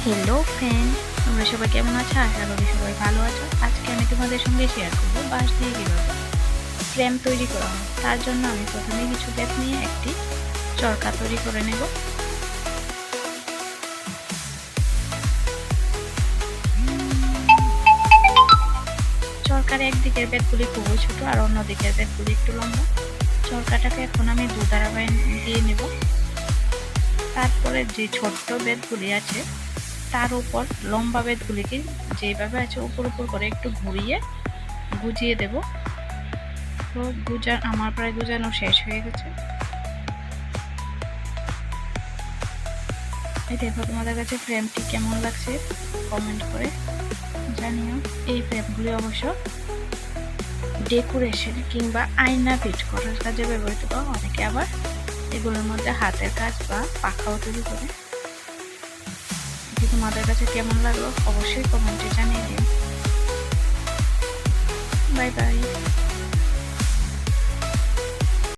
Hello friend, তোমরা সবাই কেমন আছো? আশা করি সবাই ভালো আছো। আজকে আমি তোমাদের সঙ্গে শেয়ার করবো বাঁশ দিয়ে কীভাবে ফ্রেম তৈরি করা হয়। তার জন্য আমি প্রথমে কিছু বেত নিয়ে একটি চরকা তৈরি করে নেব। চরকার একদিকের বেতগুলি খুবই ছোট আর অন্য দিকের বেতগুলি একটু লম্বা। চরকাটাকে এখন আমি দুধারা দিয়ে নেব। তারপরে যে ছোট্ট বেতগুলি আছে তার উপর লম্বা বেতগুলিকে যেভাবে আছে উপর উপর করে একটু ঘুরিয়ে গুজিয়ে দেব। তো আমার প্রায় গুজানো শেষ হয়ে গেছে। এই দেখো, তোমাদের কাছে ফ্রেমটি কেমন লাগছে কমেন্ট করে জানিও। এই ফ্রেমগুলি অবশ্য ডেকোরেশন কিংবা আয়না ফিট করার কাজে ব্যবহৃত হয়। অনেকে আবার এগুলোর মধ্যে হাতের কাজ বা পাখাও তৈরি করে। তোমাদের কাছে কেমন লাগলো অবশ্যই কমেন্টে জানিয়ে দিও। Bye bye.